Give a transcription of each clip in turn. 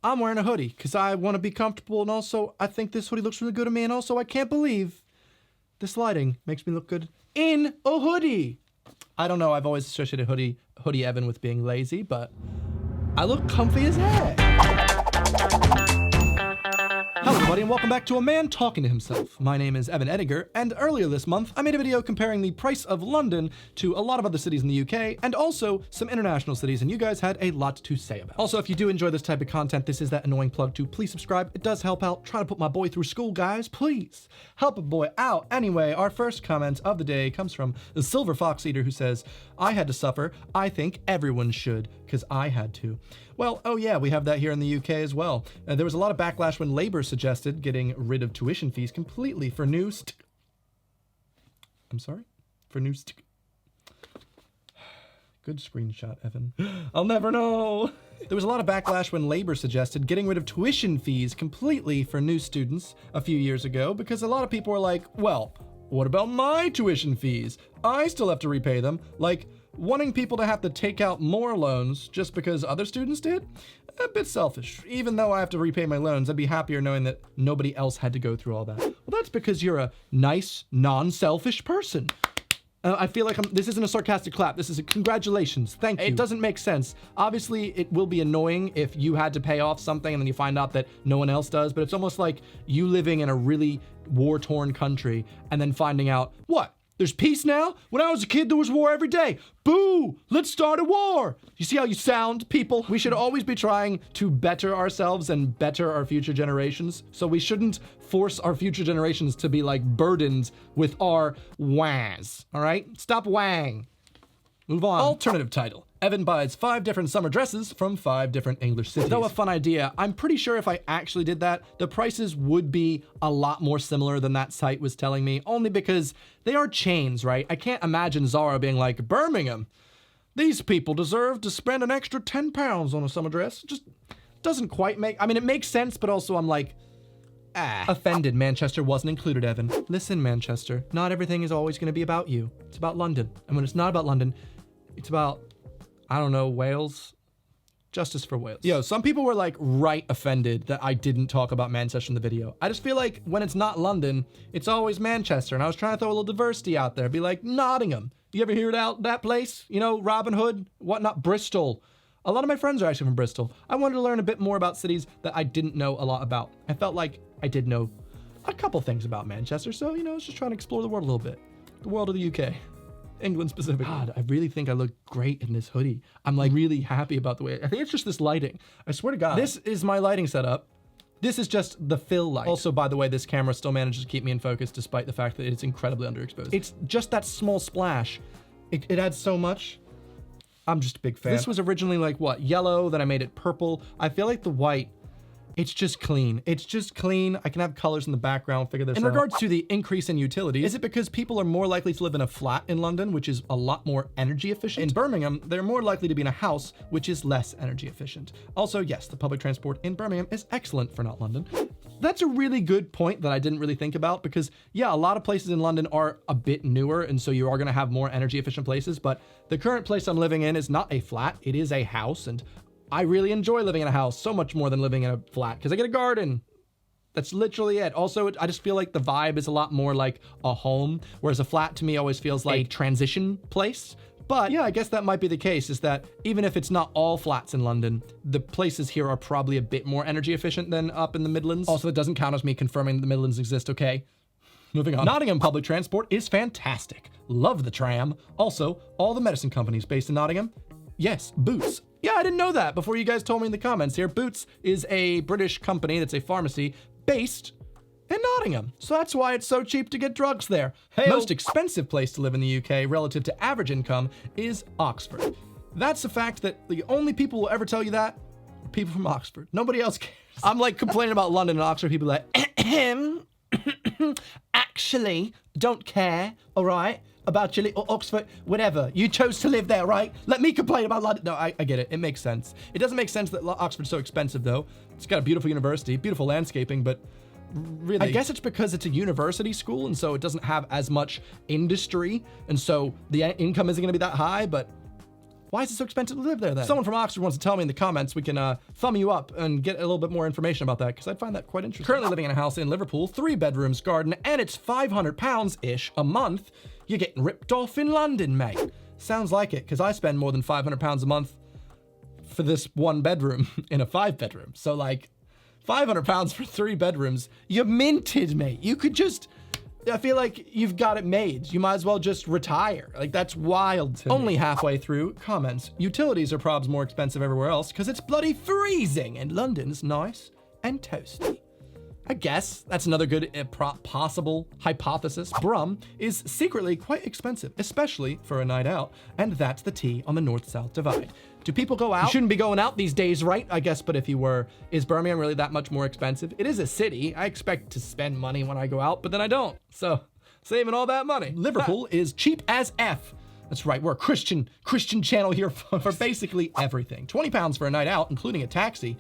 I'm wearing a hoodie because I want to be comfortable, and also I think this hoodie looks really good on me, and also I can't believe this lighting makes me look good in a hoodie. I don't know, I've always associated hoodie Evan with being lazy, but I look comfy as heck. Hello everybody and welcome back to A Man Talking to Himself. My name is Evan Edinger, and earlier this month I made a video comparing the price of London to a lot of other cities in the UK, and also some international cities, and you guys had a lot to say about it. Also, if you do enjoy this type of content, this is that annoying plug to please subscribe. It does help out. Try to put my boy through school, guys. Please help a boy out. Anyway, our first comment of the day comes from the Silver Fox Eater, who says, I had to suffer. I think everyone should, because I had to. Well, oh yeah, we have that here in the UK as well. There was a lot of backlash when Labour suggested getting rid of tuition fees completely for new Good screenshot, Evan. I'll never know. There was a lot of backlash when Labour suggested getting rid of tuition fees completely for new students a few years ago, because a lot of people were like, well, what about my tuition fees? I still have to repay them. Like, wanting people to have to take out more loans just because other students did? A bit selfish. Even though I have to repay my loans, I'd be happier knowing that nobody else had to go through all that. Well, that's because you're a nice, non-selfish person. I feel like this isn't a sarcastic clap. This is a congratulations. Thank you. It doesn't make sense. Obviously, it will be annoying if you had to pay off something and then you find out that no one else does, but it's almost like you living in a really war-torn country and then finding out, what? There's peace now? When I was a kid, there was war every day. Boo! Let's start a war! You see how you sound, people? We should always be trying to better ourselves and better our future generations. So we shouldn't force our future generations to be like burdened with our wangs. All right? Stop wang. Move on. Alternative title. Evan buys 5 different summer dresses from 5 different English cities. Though a fun idea, I'm pretty sure if I actually did that, the prices would be a lot more similar than that site was telling me, only because they are chains, right? I can't imagine Zara being like, Birmingham, these people deserve to spend an extra 10 pounds on a summer dress. Just doesn't quite make, I mean, it makes sense, but also I'm like, offended Manchester wasn't included, Evan. Listen, Manchester, not everything is always gonna be about you. It's about London. And when it's not about London, it's about, I don't know, Wales? Justice for Wales. Yo, some people were like right offended that I didn't talk about Manchester in the video. I just feel like when it's not London, it's always Manchester. And I was trying to throw a little diversity out there. Be like, Nottingham. You ever hear that place? You know, Robin Hood, whatnot, Bristol. A lot of my friends are actually from Bristol. I wanted to learn a bit more about cities that I didn't know a lot about. I felt like I did know a couple things about Manchester. So, you know, I was just trying to explore the world a little bit. The world of the UK. England specifically. God, I really think I look great in this hoodie. I'm like really happy about the way, I think it's just this lighting. I swear to God. This is my lighting setup. This is just the fill light. Also, by the way, this camera still manages to keep me in focus despite the fact that it's incredibly underexposed. It's just that small splash. It adds so much. I'm just a big fan. This was originally like what, yellow, then I made it purple. I feel like the white, it's just clean. It's just clean. I can have colors in the background, figure this out. In regards to the increase in utilities, is it because people are more likely to live in a flat in London, which is a lot more energy efficient? In Birmingham, they're more likely to be in a house, which is less energy efficient. Also, yes, the public transport in Birmingham is excellent for not London. That's a really good point that I didn't really think about because, yeah, a lot of places in London are a bit newer, and so you are gonna have more energy efficient places, but the current place I'm living in is not a flat, it is a house, and I really enjoy living in a house so much more than living in a flat because I get a garden. That's literally it. Also, I just feel like the vibe is a lot more like a home, whereas a flat to me always feels like a transition place. But yeah, I guess that might be the case, is that even if it's not all flats in London, the places here are probably a bit more energy efficient than up in the Midlands. Also, it doesn't count as me confirming that the Midlands exist, okay? Moving on. Nottingham public transport is fantastic. Love the tram. Also, all the medicine companies based in Nottingham. Yes, Boots. Yeah, I didn't know that before you guys told me in the comments here. Boots is a British company that's a pharmacy based in Nottingham. So that's why it's so cheap to get drugs there. Hey, most expensive place to live in the UK relative to average income is Oxford. That's a fact that the only people who will ever tell you that are people from Oxford. Nobody else cares. I'm like complaining about London and Oxford, people are like, actually, don't care, all right? About your little Oxford, whatever. You chose to live there, right? Let me complain about London. No, I get it. It makes sense. It doesn't make sense that Oxford's so expensive, though. It's got a beautiful university, beautiful landscaping, but really, I guess it's because it's a university school, and so it doesn't have as much industry, and so the income isn't going to be that high, but Why is it so expensive to live there then? Someone from Oxford wants to tell me in the comments. We can thumb you up and get a little bit more information about that, because I'd find that quite interesting. Currently living in a house in Liverpool, 3 bedrooms, garden, and it's £500-ish a month. You're getting ripped off in London, mate. Sounds like it, because I spend more than £500 a month for this 1 bedroom in a 5-bedroom. So like £500 for 3 bedrooms, you're minted, mate. You could just, I feel like you've got it made. You might as well just retire. Like, that's wild to me. Only halfway through, comments. Utilities are probs more expensive everywhere else because it's bloody freezing and London's nice and toasty. I guess that's another good possible hypothesis. Brum is secretly quite expensive, especially for a night out, and that's the T on the north-south divide. Do people go out? You shouldn't be going out these days, right? I guess, but if you were, is Birmingham really that much more expensive? It is a city. I expect to spend money when I go out, but then I don't. So, saving all that money. Liverpool is cheap as F. That's right, we're a Christian channel here for basically everything. £20 for a night out, including a taxi.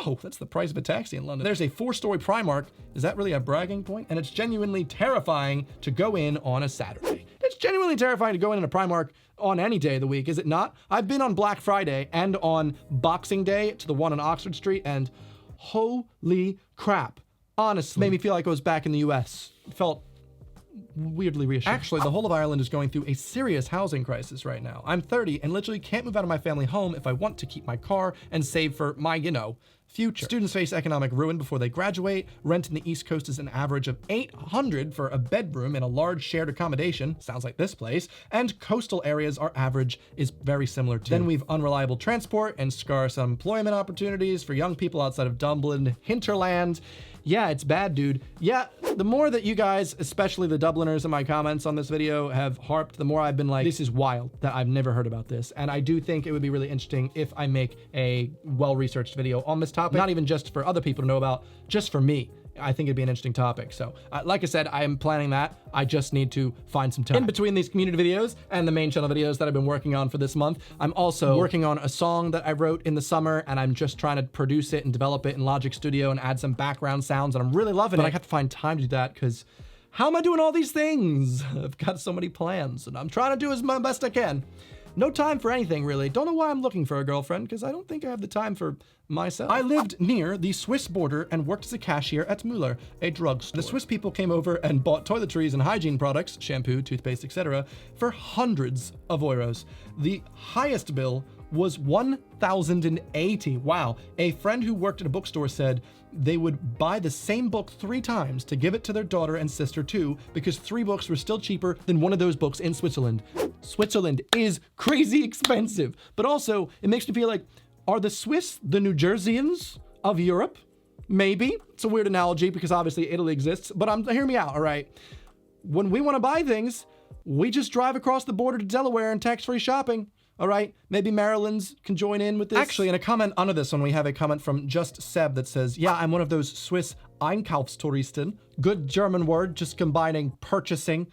Whoa, that's the price of a taxi in London. There's a 4-story Primark. Is that really a bragging point? And it's genuinely terrifying to go in on a Saturday. It's genuinely terrifying to go in a Primark on any day of the week, is it not? I've been on Black Friday and on Boxing Day to the one on Oxford Street, and holy crap. Honestly, made me feel like I was back in the US. It felt weirdly reassuring. Actually, the whole of Ireland is going through a serious housing crisis right now. I'm 30 and literally can't move out of my family home if I want to keep my car and save for my, future. Students face economic ruin before they graduate. Rent in the East Coast is an average of $800 for a bedroom in a large shared accommodation. Sounds like this place. And coastal areas, our average is very similar to. Then we've unreliable transport and scarce employment opportunities for young people outside of Dublin hinterland. Yeah, it's bad, dude. Yeah, the more that you guys, especially the Dubliners in my comments on this video, have harped, the more I've been like, this is wild, that I've never heard about this. And I do think it would be really interesting if I make a well-researched video on this topic, not even just for other people to know about, just for me. I think it'd be an interesting topic. So, like I said, I am planning that. I just need to find some time. In between these community videos and the main channel videos that I've been working on for this month, I'm also working on a song that I wrote in the summer, and I'm just trying to produce it and develop it in Logic Studio and add some background sounds, and I'm really loving it. But I have to find time to do that because how am I doing all these things? I've got so many plans, and I'm trying to do as my best I can. No time for anything, really. Don't know why I'm looking for a girlfriend, because I don't think I have the time for myself. I lived near the Swiss border and worked as a cashier at Müller, a drugstore. The Swiss people came over and bought toiletries and hygiene products, shampoo, toothpaste, etc., for hundreds of euros. The highest bill was 1,080. Wow. A friend who worked at a bookstore said they would buy the same book 3 times to give it to their daughter and sister too, because 3 books were still cheaper than one of those books in Switzerland. Switzerland is crazy expensive, but also it makes me feel like, are the Swiss the New Jerseyans of Europe? Maybe. It's a weird analogy because obviously Italy exists, but hear me out, all right? When we want to buy things, we just drive across the border to Delaware and tax-free shopping. All right, maybe Maryland's can join in with this. Actually, in a comment under this one, we have a comment from Just Seb that says, yeah, I'm one of those Swiss Einkaufstouristen. Good German word, just combining purchasing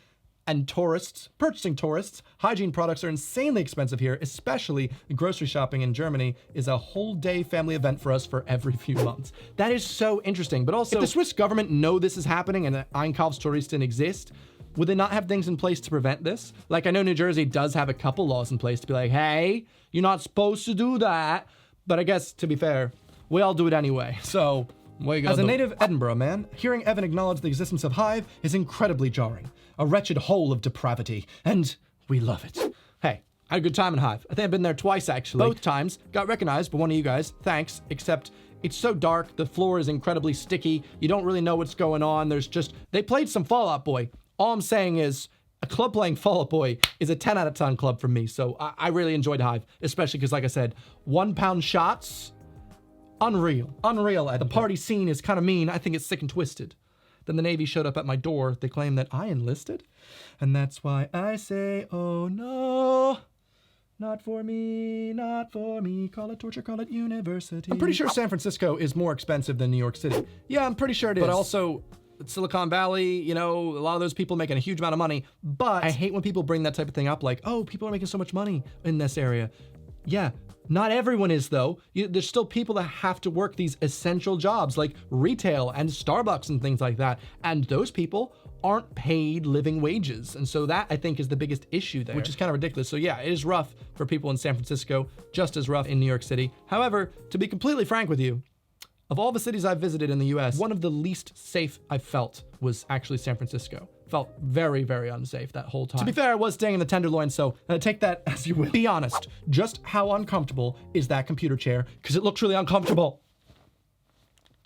and tourists. Purchasing tourists. Hygiene products are insanely expensive here, especially grocery shopping in Germany is a whole day family event for us for every few months. That is so interesting. But also, if the Swiss government know this is happening and that Einkaufstouristen exist, would they not have things in place to prevent this? Like, I know New Jersey does have a couple laws in place to be like, hey, you're not supposed to do that. But I guess, to be fair, we all do it anyway. So, as a native Edinburgh man, hearing Evan acknowledge the existence of Hive is incredibly jarring. A wretched hole of depravity, and we love it. Hey, I had a good time in Hive. I think I've been there twice, actually. Both times, got recognized by one of you guys. Thanks, except it's so dark, the floor is incredibly sticky, you don't really know what's going on, they played some Fall Out Boy. All I'm saying is, a club playing Fall Out Boy is a 10 out of 10 club for me, so I really enjoyed Hive, especially because, like I said, £1 shots, unreal. The party scene is kind of mean, I think it's sick and twisted. Then the Navy showed up at my door, they claimed that I enlisted, and that's why I say, oh no, not for me, call it torture, call it university. I'm pretty sure San Francisco is more expensive than New York City. Yeah, I'm pretty sure it is. But also, Silicon Valley, a lot of those people making a huge amount of money, but I hate when people bring that type of thing up, like, oh, people are making so much money in this area. Yeah, not everyone is though. There's still people that have to work these essential jobs like retail and Starbucks and things like that. And those people aren't paid living wages. And so that, I think, is the biggest issue there, which is kind of ridiculous. So yeah, it is rough for people in San Francisco, just as rough in New York City. However, to be completely frank with you, of all the cities I've visited in the US, one of the least safe I felt was actually San Francisco. Felt very, very unsafe that whole time. To be fair, I was staying in the Tenderloin, so take that as you will. Be honest, just how uncomfortable is that computer chair? Because it looks really uncomfortable.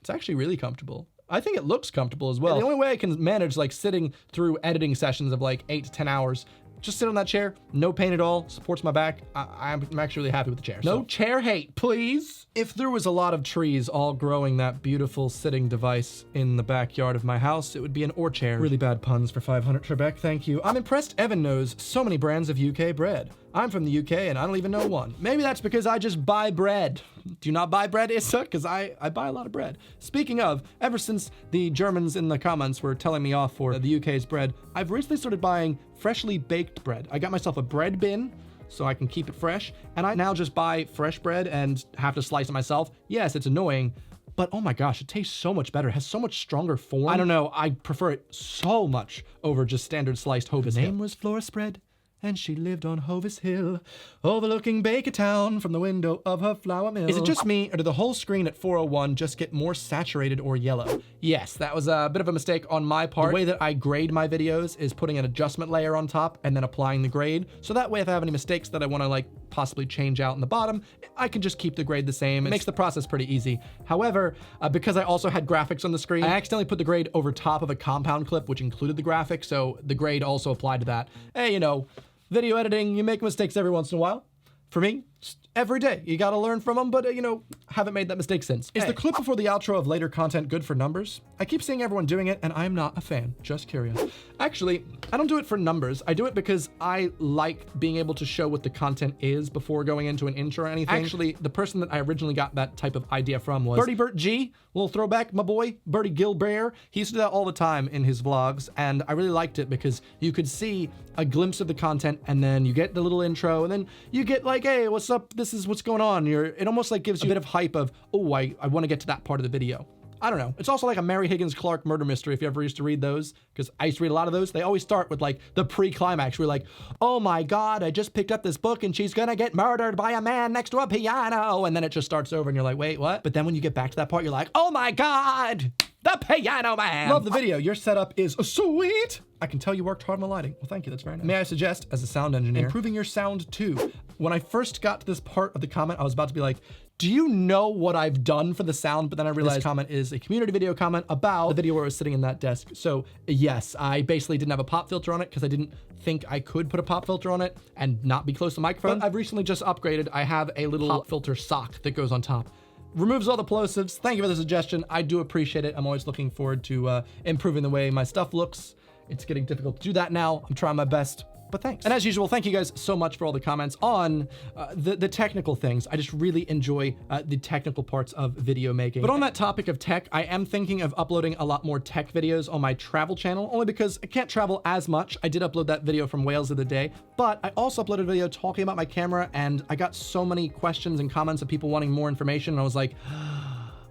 It's actually really comfortable. I think it looks comfortable as well. The only way I can manage like sitting through editing sessions of like 8 to 10 hours, just sit on that chair, no pain at all, supports my back. I'm actually really happy with the chair. No chair hate, please. If there was a lot of trees all growing that beautiful sitting device in the backyard of my house, it would be an orchard. Really bad puns for 500, Trebek, thank you. I'm impressed Evan knows so many brands of UK bread. I'm from the UK and I don't even know one. Maybe that's because I just buy bread. Do you not buy bread, Issa? Because I buy a lot of bread. Speaking of, ever since the Germans in the comments were telling me off for the UK's bread, I've recently started buying freshly baked bread. I got myself a bread bin so I can keep it fresh, and I now just buy fresh bread and have to slice it myself. Yes, it's annoying, but oh my gosh, it tastes so much better. It has so much stronger form. I don't know, I prefer it so much over just standard sliced Hovis. Her name was Flora Spread, and she lived on Hovis Hill, overlooking Baker Town from the window of her flour mill. Is it just me, or did the whole screen at 401 just get more saturated or yellow? Yes, that was a bit of a mistake on my part. The way that I grade my videos is putting an adjustment layer on top and then applying the grade. So that way, if I have any mistakes that I want to like possibly change out in the bottom, I can just keep the grade the same. It makes the process pretty easy. However, because I also had graphics on the screen, I accidentally put the grade over top of a compound clip, which included the graphic, so the grade also applied to that. Hey, you know, video editing, you make mistakes every once in a while. For me, just every day. You gotta learn from them, but you know, haven't made that mistake since. Is the clip before the outro of later content good for numbers? I keep seeing everyone doing it, and I'm not a fan. Just curious. Actually, I don't do it for numbers. I do it because I like being able to show what the content is before going into an intro or anything. Actually, the person that I originally got that type of idea from was Birdie Bert G, little throwback, my boy, Birdie Gilbert. He used to do that all the time in his vlogs, and I really liked it because you could see a glimpse of the content, and then you get the little intro, and then you get like, hey, what's up? This is what's going on. It almost like gives you a bit of hype of, oh, I want to get to that part of the video. I don't know. It's also like a Mary Higgins Clark murder mystery, if you ever used to read those, because I used to read a lot of those. They always start with like the pre-climax. We're like, oh my God, I just picked up this book and she's gonna get murdered by a man next to a piano. And then it just starts over and you're like, wait, what? But then when you get back to that part, you're like, oh my God, the piano man. Love the video. Your setup is sweet. I can tell you worked hard on the lighting. Well, thank you. That's very nice. May I suggest, as a sound engineer, improving your sound too. When I first got to this part of the comment, I was about to be like, do you know what I've done for the sound? But then I realized this comment is a community video comment about the video where I was sitting in that desk. So yes, I basically didn't have a pop filter on it because I didn't think I could put a pop filter on it and not be close to the microphone. But I've recently just upgraded. I have a little pop filter sock that goes on top. Removes all the plosives. Thank you for the suggestion. I do appreciate it. I'm always looking forward to improving the way my stuff looks. It's getting difficult to do that now. I'm trying my best. But thanks. And as usual, thank you guys so much for all the comments on the technical things. I just really enjoy the technical parts of video making. But on that topic of tech, I am thinking of uploading a lot more tech videos on my travel channel, only because I can't travel as much. I did upload that video from Wales the other day, but I also uploaded a video talking about my camera, and I got so many questions and comments of people wanting more information, and I was like,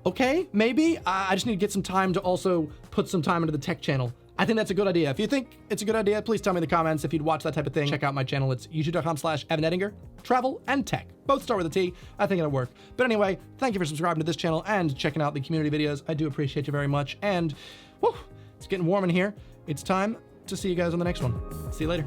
okay, maybe. I just need to get some time to also put some time into the tech channel. I think that's a good idea. If you think it's a good idea, please tell me in the comments. If you'd watch that type of thing, check out my channel. It's youtube.com/Evan Edinger. Travel and tech. Both start with a T. I think it'll work. But anyway, thank you for subscribing to this channel and checking out the community videos. I do appreciate you very much. And, whew, it's getting warm in here. It's time to see you guys on the next one. See you later.